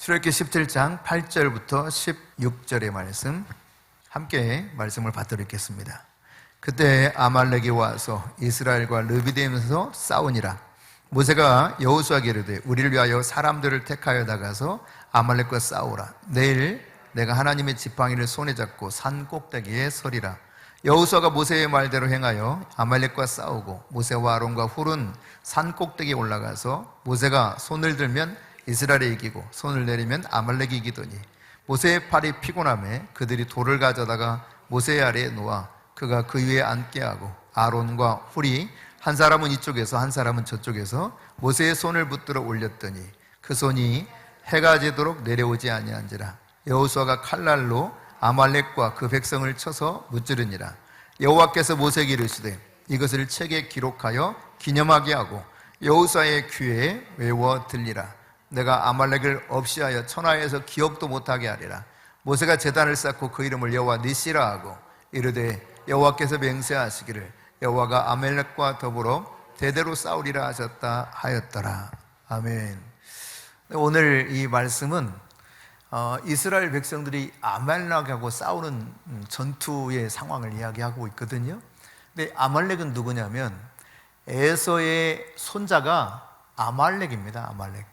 출애굽기 17장 8절부터 16절의 말씀 함께 말씀을 받도록 하겠습니다. 그때 아말렉이 와서 이스라엘과 르비딤에서 싸우니라. 모세가 여호수아에게 이르되 우리를 위하여 사람들을 택하여 나가서 아말렉과 싸우라. 내일 내가 하나님의 지팡이를 손에 잡고 산 꼭대기에 서리라. 여호수아가 모세의 말대로 행하여 아말렉과 싸우고 모세와 아론과 훌은 산 꼭대기에 올라가서 모세가 손을 들면 이스라엘이 이기고 손을 내리면 아말렉이 이기더니 모세의 팔이 피곤하매 그들이 돌을 가져다가 모세의 아래에 놓아 그가 그 위에 앉게 하고 아론과 훌이 한 사람은 이쪽에서 한 사람은 저쪽에서 모세의 손을 붙들어 올렸더니 그 손이 해가 지도록 내려오지 아니한지라. 여호수아가 칼날로 아말렉과 그 백성을 쳐서 무찌르니라. 여호와께서 모세에게 이르시되 이것을 책에 기록하여 기념하게 하고 여호수아의 귀에 외워 들리라. 내가 아말렉을 없이하여 천하에서 기억도 못하게 하리라. 모세가 제단을 쌓고 그 이름을 여호와 니시라 하고 이르되 여호와께서 맹세하시기를 여호와가 아말렉과 더불어 대대로 싸우리라 하셨다 하였더라. 아멘. 오늘 이 말씀은 이스라엘 백성들이 아말렉하고 싸우는 전투의 상황을 이야기하고 있거든요. 근데 아말렉은 누구냐면 에서의 손자가 아말렉입니다. 아말렉.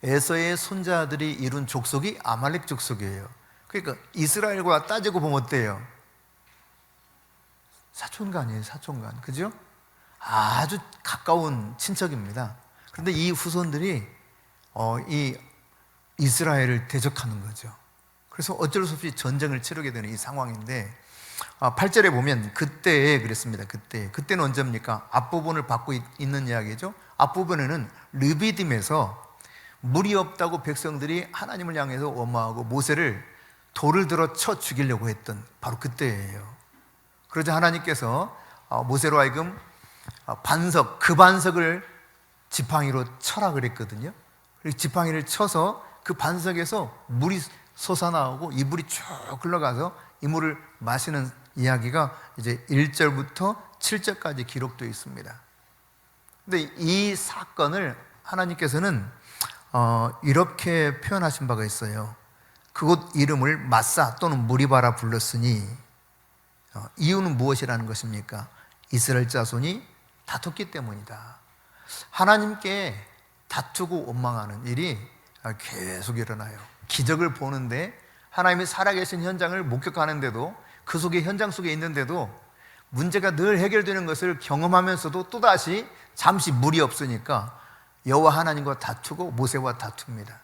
에서의 손자들이 이룬 족속이 아말렉 족속이에요. 그러니까 이스라엘과 따지고 보면 어때요? 사촌간이에요. 사촌간. 그죠? 아주 가까운 친척입니다. 그런데 이 후손들이 이 이스라엘을 대적하는 거죠. 그래서 어쩔 수 없이 전쟁을 치르게 되는 이 상황인데 8절에 보면 그때에 그랬습니다. 그때는 언제입니까? 앞부분을 받고 있는 이야기죠. 앞부분에는 르비딤에서 물이 없다고 백성들이 하나님을 향해서 원망하고 모세를 돌을 들어 쳐 죽이려고 했던 바로 그때예요. 그러자 하나님께서 모세로 하여금 그 반석을 지팡이로 쳐라 그랬거든요. 그리고 지팡이를 쳐서 그 반석에서 물이 솟아나오고 이 물이 쭉 흘러가서 이 물을 마시는 이야기가 이제 1절부터 7절까지 기록되어 있습니다. 근데 이 사건을 하나님께서는 이렇게 표현하신 바가 있어요. 그곳 이름을 마사 또는 무리바라 불렀으니 이유는 무엇이라는 것입니까? 이스라엘 자손이 다퉜기 때문이다. 하나님께 다투고 원망하는 일이 계속 일어나요. 기적을 보는데 하나님이 살아계신 현장을 목격하는데도 그 속에 현장 속에 있는데도 문제가 늘 해결되는 것을 경험하면서도 또다시 잠시 물이 없으니까 여호와 하나님과 다투고 모세와 다툽니다.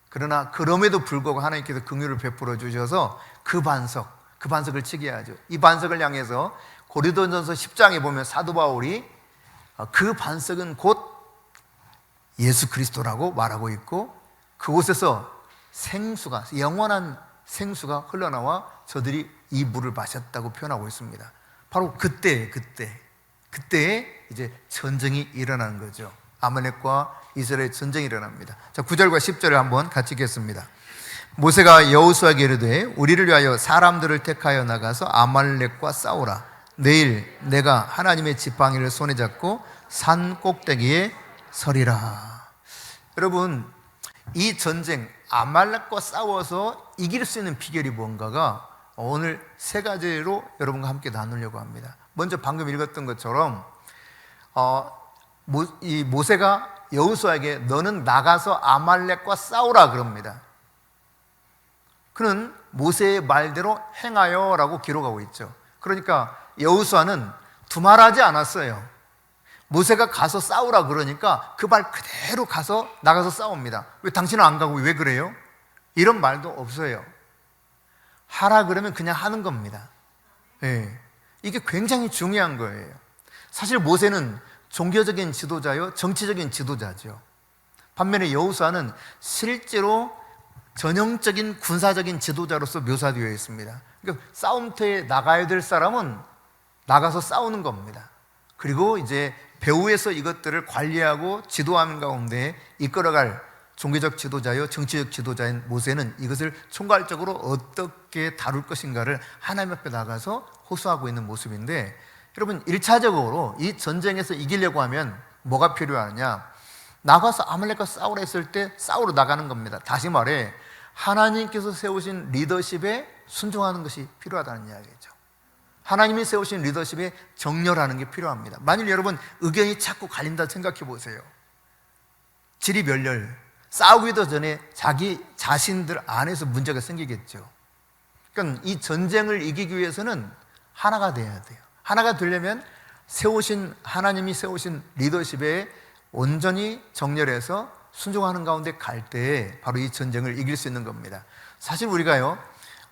그러나 그럼에도 불구하고 하나님께서 긍휼을 베풀어 주셔서 그 반석을 치게 하죠. 이 반석을 향해서 고린도전서 10장에 보면 사도 바울이 그 반석은 곧 예수 그리스도라고 말하고 있고 그곳에서 생수가 영원한 생수가 흘러나와 저들이 이 물을 마셨다고 표현하고 있습니다. 바로 그때에 이제 전쟁이 일어나는 거죠. 아말렉과 이스라엘 전쟁이 일어납니다. 자, 9절과 10절을 한번 같이 읽겠습니다. 모세가 여호수아에게 이르되 우리를 위하여 사람들을 택하여 나가서 아말렉과 싸우라. 내일 내가 하나님의 지팡이를 손에 잡고 산 꼭대기에 서리라. 여러분, 이 전쟁 아말렉과 싸워서 이길 수 있는 비결이 뭔가가 오늘 세 가지로 여러분과 함께 나누려고 합니다. 먼저 방금 읽었던 것처럼 이 모세가 여호수아에게 너는 나가서 아말렉과 싸우라 그럽니다. 그는 모세의 말대로 행하여 라고 기록하고 있죠. 그러니까 여호수아는 두말하지 않았어요. 모세가 가서 싸우라 그러니까 그 말 그대로 나가서 싸웁니다. 왜 당신은 안 가고 왜 그래요? 이런 말도 없어요. 하라 그러면 그냥 하는 겁니다. 네. 이게 굉장히 중요한 거예요. 사실 모세는 종교적인 지도자요, 정치적인 지도자죠. 반면에 여호수아는 실제로 전형적인 군사적인 지도자로서 묘사되어 있습니다. 그러니까 싸움터에 나가야 될 사람은 나가서 싸우는 겁니다. 그리고 이제 배후에서 이것들을 관리하고 지도하는 가운데 이끌어갈 종교적 지도자요, 정치적 지도자인 모세는 이것을 총괄적으로 어떻게 다룰 것인가를 하나님 앞에 나가서 호소하고 있는 모습인데, 여러분 1차적으로 이 전쟁에서 이기려고 하면 뭐가 필요하냐? 나가서 아말렉과 싸우라 했을 때 싸우러 나가는 겁니다. 다시 말해 하나님께서 세우신 리더십에 순종하는 것이 필요하다는 이야기죠. 하나님이 세우신 리더십에 정렬하는 게 필요합니다. 만일 여러분 의견이 자꾸 갈린다 생각해 보세요. 지리멸렬, 싸우기도 전에 자기 자신들 안에서 문제가 생기겠죠. 그러니까 이 전쟁을 이기기 위해서는 하나가 돼야 돼요. 하나가 되려면 하나님이 세우신 리더십에 온전히 정렬해서 순종하는 가운데 갈 때 바로 이 전쟁을 이길 수 있는 겁니다. 사실 우리가요,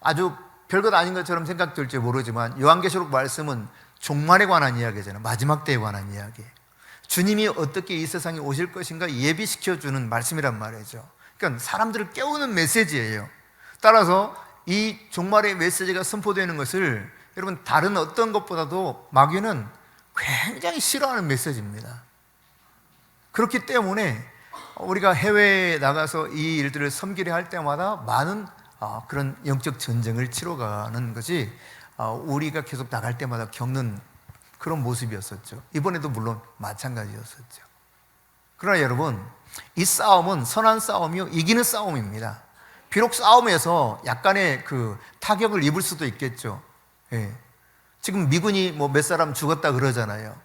아주 별것 아닌 것처럼 생각될지 모르지만 요한계시록 말씀은 종말에 관한 이야기잖아요. 마지막 때에 관한 이야기. 주님이 어떻게 이 세상에 오실 것인가 예비시켜주는 말씀이란 말이죠. 그러니까 사람들을 깨우는 메시지예요. 따라서 이 종말의 메시지가 선포되는 것을 여러분 다른 어떤 것보다도 마귀는 굉장히 싫어하는 메시지입니다. 그렇기 때문에 우리가 해외에 나가서 이 일들을 섬기려 할 때마다 많은 그런 영적 전쟁을 치러가는 것이 우리가 계속 나갈 때마다 겪는 그런 모습이었었죠. 이번에도 물론 마찬가지였었죠. 그러나 여러분, 이 싸움은 선한 싸움이요 이기는 싸움입니다. 비록 싸움에서 약간의 그 타격을 입을 수도 있겠죠. 예. 지금 미군이 뭐 몇 사람 죽었다 그러잖아요.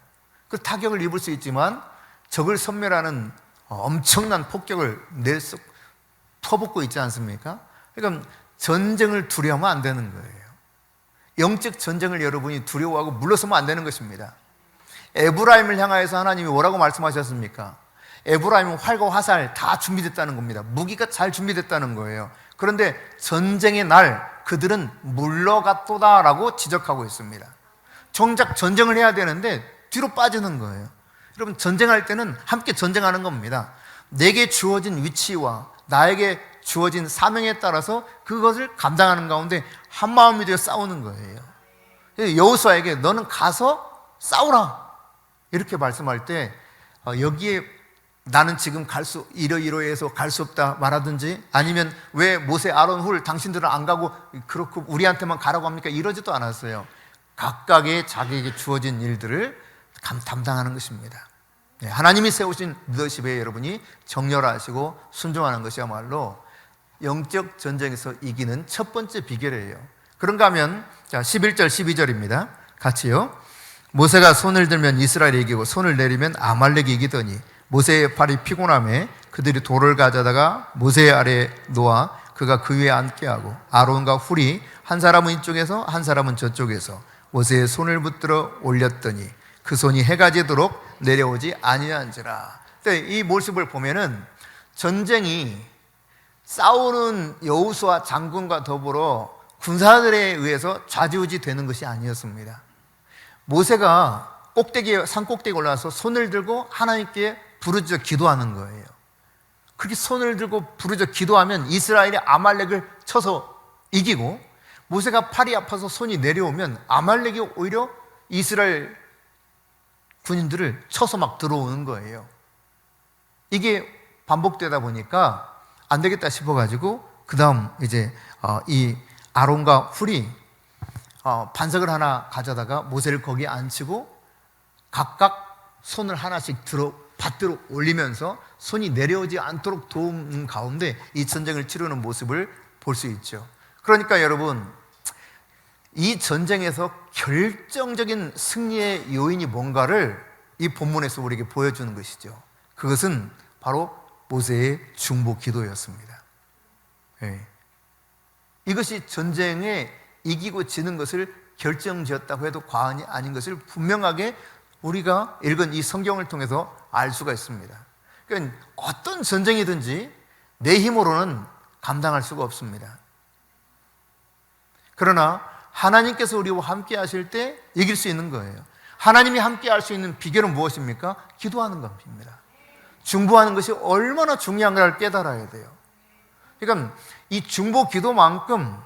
그 타격을 입을 수 있지만 적을 섬멸하는 엄청난 폭격을 퍼붓고 있지 않습니까? 그러니까 전쟁을 두려워하면 안 되는 거예요. 영적 전쟁을 여러분이 두려워하고 물러서면 안 되는 것입니다. 에브라임을 향하여서 하나님이 뭐라고 말씀하셨습니까? 에브라임은 활과 화살 다 준비됐다는 겁니다. 무기가 잘 준비됐다는 거예요. 그런데 전쟁의 날 그들은 물러갔도다라고 지적하고 있습니다. 정작 전쟁을 해야 되는데 뒤로 빠지는 거예요. 여러분, 전쟁할 때는 함께 전쟁하는 겁니다. 내게 주어진 위치와 나에게 주어진 사명에 따라서 그것을 감당하는 가운데 한마음이 되어 싸우는 거예요. 여호수아에게 너는 가서 싸우라 이렇게 말씀할 때 여기에 나는 지금 이러이러해서 갈 수 없다 말하든지, 아니면 왜 모세 아론 훌 당신들은 안 가고 그렇고 우리한테만 가라고 합니까? 이러지도 않았어요. 각각의 자기에게 주어진 일들을 담당하는 것입니다. 하나님이 세우신 리더십에 여러분이 정렬하시고 순종하는 것이야말로 영적 전쟁에서 이기는 첫 번째 비결이에요. 그런가 하면 11절 12절입니다. 같이요. 모세가 손을 들면 이스라엘이 이기고 손을 내리면 아말렉이 이기더니 모세의 팔이 피곤함에 그들이 돌을 가져다가 모세 아래에 놓아 그가 그 위에 앉게 하고 아론과 훌이 한 사람은 이쪽에서 한 사람은 저쪽에서 모세의 손을 붙들어 올렸더니 그 손이 해가 지도록 내려오지 아니한지라. 이 모습을 보면은 전쟁이 싸우는 여호수아 장군과 더불어 군사들에 의해서 좌지우지 되는 것이 아니었습니다. 모세가 산 꼭대기에 올라와서 손을 들고 하나님께 부르짖어 기도하는 거예요. 그렇게 손을 들고 부르짖어 기도하면 이스라엘이 아말렉을 쳐서 이기고, 모세가 팔이 아파서 손이 내려오면 아말렉이 오히려 이스라엘 군인들을 쳐서 막 들어오는 거예요. 이게 반복되다 보니까 안 되겠다 싶어가지고 그 다음 이제 이 아론과 훌이 반석을 하나 가져다가 모세를 거기에 앉히고 각각 손을 하나씩 받들어 올리면서 손이 내려오지 않도록 도우는 가운데 이 전쟁을 치르는 모습을 볼 수 있죠. 그러니까 여러분, 이 전쟁에서 결정적인 승리의 요인이 뭔가를 이 본문에서 우리에게 보여주는 것이죠. 그것은 바로 모세의 중보 기도였습니다. 이것이 전쟁에 이기고 지는 것을 결정지었다고 해도 과언이 아닌 것을 분명하게 우리가 읽은 이 성경을 통해서 알 수가 있습니다. 그러니까 어떤 전쟁이든지 내 힘으로는 감당할 수가 없습니다. 그러나 하나님께서 우리와 함께 하실 때 이길 수 있는 거예요. 하나님이 함께 할 수 있는 비결은 무엇입니까? 기도하는 겁니다. 중보하는 것이 얼마나 중요한가를 깨달아야 돼요. 그러니까 이 중보 기도만큼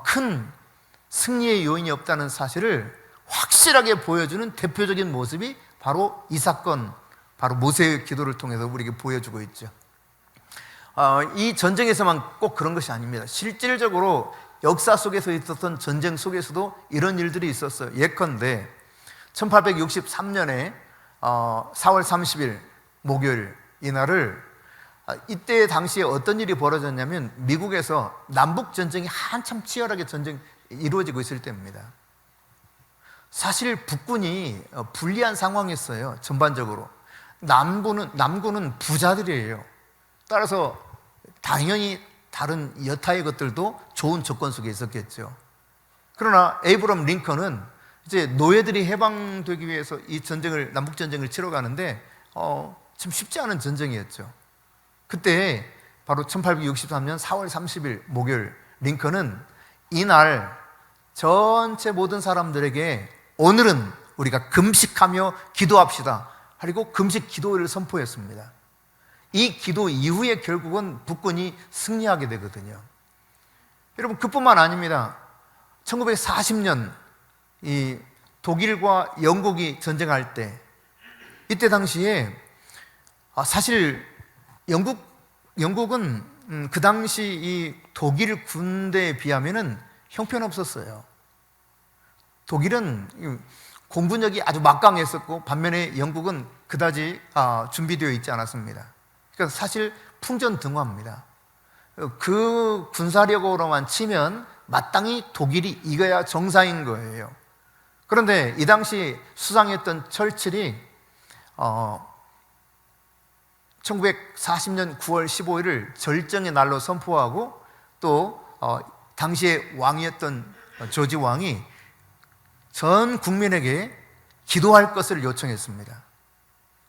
큰 승리의 요인이 없다는 사실을 확실하게 보여주는 대표적인 모습이 바로 이 사건, 바로 모세의 기도를 통해서 우리에게 보여주고 있죠. 이 전쟁에서만 꼭 그런 것이 아닙니다. 실질적으로 역사 속에서 있었던 전쟁 속에서도 이런 일들이 있었어요. 예컨대 1863년에 4월 30일 목요일 이날을 이때 당시에 어떤 일이 벌어졌냐면 미국에서 남북 전쟁이 한참 치열하게 전쟁 이루어지고 있을 때입니다. 사실 북군이 불리한 상황이었어요. 전반적으로 남군은 부자들이에요. 따라서 당연히 다른 여타의 것들도 좋은 조건 속에 있었겠죠. 그러나 에이브럼 링컨은 이제 노예들이 해방되기 위해서 이 전쟁을 남북 전쟁을 치러 가는데 참 쉽지 않은 전쟁이었죠. 그때 바로 1863년 4월 30일 목요일 링컨은 이날 전체 모든 사람들에게 오늘은 우리가 금식하며 기도합시다. 그리고 금식 기도를 선포했습니다. 이 기도 이후에 결국은 북군이 승리하게 되거든요. 여러분 그뿐만 아닙니다. 1940년 이 독일과 영국이 전쟁할 때 이때 당시에 사실 영국은 그 당시 이 독일 군대에 비하면은 형편없었어요. 독일은 공군력이 아주 막강했었고 반면에 영국은 그다지 준비되어 있지 않았습니다. 그러니까 사실 풍전등화입니다. 그 군사력으로만 치면 마땅히 독일이 이겨야 정상인 거예요. 그런데 이 당시 수상했던 철칠이 1940년 9월 15일을 절정의 날로 선포하고 또 당시의 왕이었던 조지 왕이 전 국민에게 기도할 것을 요청했습니다.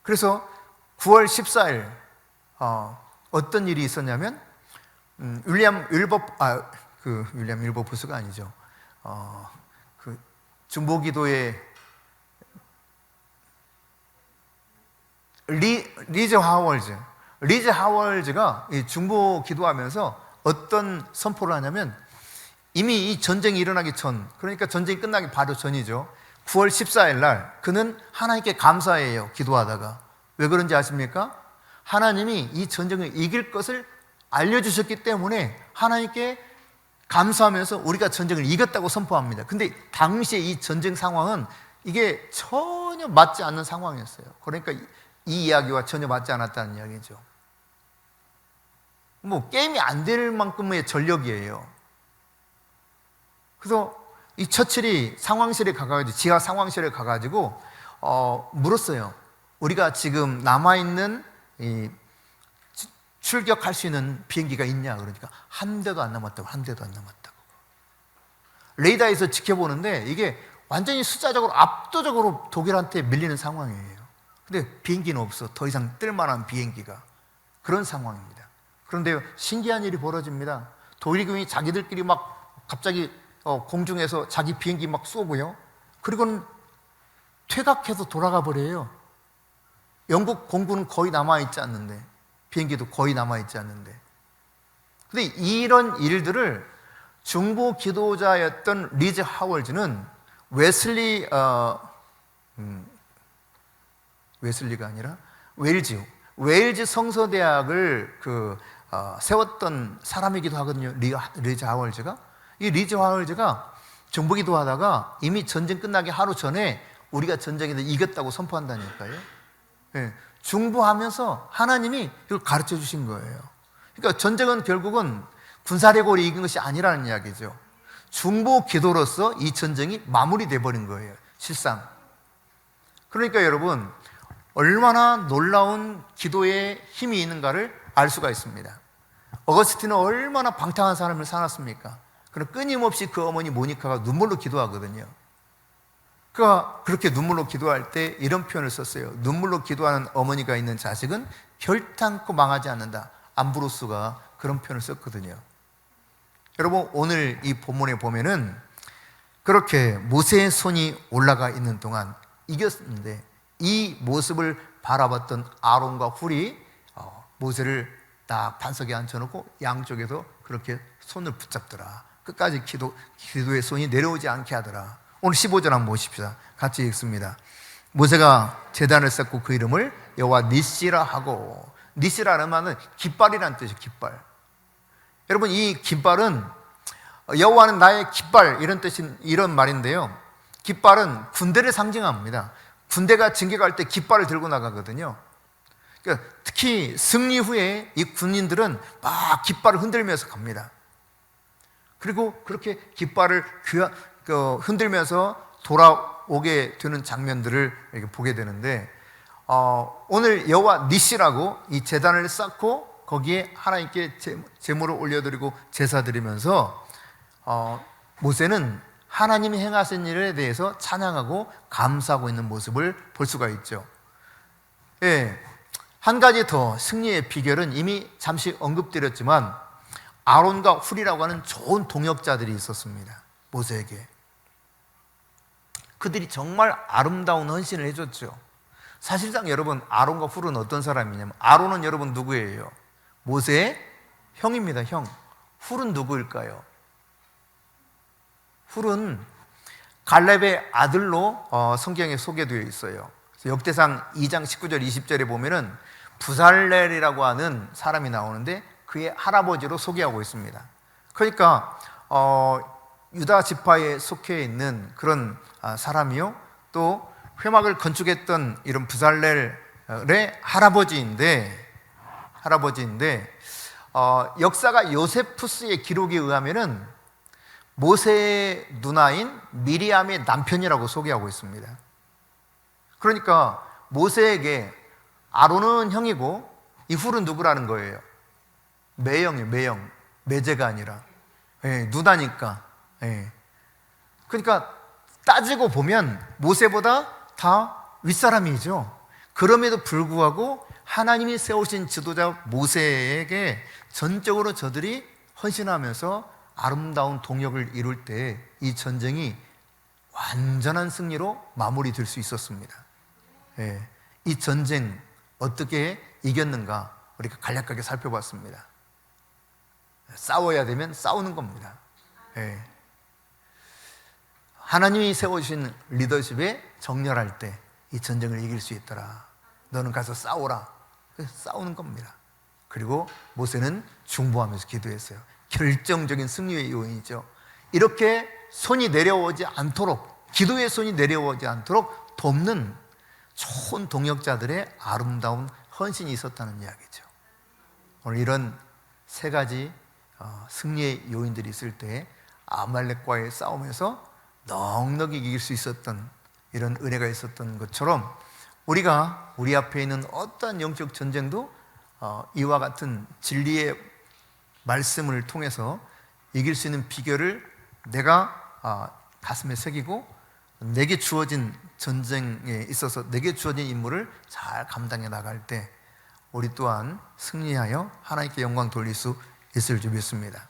그래서 9월 14일 어떤 일이 있었냐면 윌리엄 윌버푸스가 아니죠. 그 중보기도의 리즈 하월즈가 이 중보 기도하면서 어떤 선포를 하냐면 이미 이 전쟁이 일어나기 전, 그러니까 전쟁이 끝나기 바로 전이죠. 9월 14일 날 그는 하나님께 감사해요. 기도하다가. 왜 그런지 아십니까? 하나님이 이 전쟁을 이길 것을 알려주셨기 때문에 하나님께 감사하면서 우리가 전쟁을 이겼다고 선포합니다. 근데 당시에 이 전쟁 상황은 이게 전혀 맞지 않는 상황이었어요. 그러니까 이 이야기와 전혀 맞지 않았다는 이야기죠. 뭐 게임이 안 될 만큼의 전력이에요. 그래서 이 처칠이 상황실에 가가지고 지하 상황실에 가가지고 물었어요. 우리가 지금 남아있는 이 출격할 수 있는 비행기가 있냐? 그러니까 한 대도 안 남았다고. 한 대도 안 남았다고. 레이더에서 지켜보는데 이게 완전히 숫자적으로 압도적으로 독일한테 밀리는 상황이에요. 근데 비행기는 없어. 더 이상 뜰만한 비행기가. 그런 상황입니다. 그런데 신기한 일이 벌어집니다. 독일군이 자기들끼리 막 갑자기 공중에서 자기 비행기 막 쏘고요. 그리고는 퇴각해서 돌아가 버려요. 영국 공군은 거의 남아있지 않는데, 비행기도 거의 남아있지 않는데. 근데 이런 일들을 중보 기도자였던 리즈 하월즈는 웨슬리가 아니라 웨일즈 성서대학을 세웠던 사람이기도 하거든요. 리즈 하월즈가. 이 리즈 하월즈가 중보 기도하다가 이미 전쟁 끝나기 하루 전에 우리가 전쟁에서 이겼다고 선포한다니까요. 네, 중보하면서 하나님이 이걸 가르쳐 주신 거예요. 그러니까 전쟁은 결국은 군사력으로 이긴 것이 아니라는 이야기죠. 중보 기도로서 이 전쟁이 마무리돼 버린 거예요. 실상. 그러니까 여러분 얼마나 놀라운 기도에 힘이 있는가를 알 수가 있습니다. 어거스틴은 얼마나 방탕한 사람을 살았습니까? 그럼 끊임없이 그 어머니 모니카가 눈물로 기도하거든요. 그가 그렇게 눈물로 기도할 때 이런 표현을 썼어요. 눈물로 기도하는 어머니가 있는 자식은 결탄코 망하지 않는다. 암브로스가 그런 표현을 썼거든요. 여러분 오늘 이 본문에 보면은 그렇게 모세의 손이 올라가 있는 동안 이겼는데 이 모습을 바라봤던 아론과 훌이 모세를 딱 반석에 앉혀놓고 양쪽에서 그렇게 손을 붙잡더라. 끝까지 기도의 손이 내려오지 않게 하더라. 오늘 15절 한번 보십시다. 같이 읽습니다. 모세가 제단을 쌓고 그 이름을 여호와 니시라 하고, 니시라는 말은 깃발이라는 뜻이에요. 깃발. 여러분 이 깃발은 여호와는 나의 깃발 이런 말인데요. 깃발은 군대를 상징합니다. 군대가 진격할 때 깃발을 들고 나가거든요. 그러니까 특히 승리 후에 이 군인들은 막 깃발을 흔들면서 갑니다. 그리고 그렇게 깃발을 흔들면서 돌아오게 되는 장면들을 이렇게 보게 되는데, 오늘 여호와 니시라고 이 제단을 쌓고 거기에 하나님께 제물을 올려드리고 제사 드리면서 모세는 하나님이 행하신 일에 대해서 찬양하고 감사하고 있는 모습을 볼 수가 있죠. 예, 한 가지 더 승리의 비결은 이미 잠시 언급드렸지만 아론과 훌이라고 하는 좋은 동역자들이 있었습니다. 모세에게. 그들이 정말 아름다운 헌신을 해줬죠. 사실상 여러분, 아론과 훌은 어떤 사람이냐면, 아론은 여러분 누구예요? 모세의 형입니다. 형. 훌은 누구일까요? 훌은 갈렙의 아들로 성경에 소개되어 있어요. 역대상 2장 19절 20절에 보면은 부살렐이라고 하는 사람이 나오는데 그의 할아버지로 소개하고 있습니다. 그러니까 유다 지파에 속해 있는 그런 사람이요, 또 회막을 건축했던 이런 부살렐의 할아버지인데 역사가 요세푸스의 기록에 의하면은 모세의 누나인 미리암의 남편이라고 소개하고 있습니다. 그러니까 모세에게 아론은 형이고 이 훌은 누구라는 거예요? 매형이에요. 매형. 매제가 아니라. 예, 누나니까. 예. 그러니까 따지고 보면 모세보다 다 윗사람이죠. 그럼에도 불구하고 하나님이 세우신 지도자 모세에게 전적으로 저들이 헌신하면서 아름다운 동역을 이룰 때 이 전쟁이 완전한 승리로 마무리될 수 있었습니다. 예, 이 전쟁 어떻게 이겼는가 우리가 간략하게 살펴봤습니다. 싸워야 되면 싸우는 겁니다. 예. 하나님이 세우신 리더십에 정렬할 때 이 전쟁을 이길 수 있더라. 너는 가서 싸워라. 싸우는 겁니다. 그리고 모세는 중보하면서 기도했어요. 결정적인 승리의 요인이죠. 이렇게 손이 내려오지 않도록, 기도의 손이 내려오지 않도록 돕는 좋은 동역자들의 아름다운 헌신이 있었다는 이야기죠. 오늘 이런 세 가지 승리의 요인들이 있을 때 아말렉과의 싸움에서 넉넉히 이길 수 있었던 이런 은혜가 있었던 것처럼 우리가 우리 앞에 있는 어떠한 영적 전쟁도 이와 같은 진리의 말씀을 통해서 이길 수 있는 비결을 내가 가슴에 새기고 내게 주어진 전쟁에 있어서 내게 주어진 임무를 잘 감당해 나갈 때 우리 또한 승리하여 하나님께 영광 돌릴 수 있을 줄 믿습니다.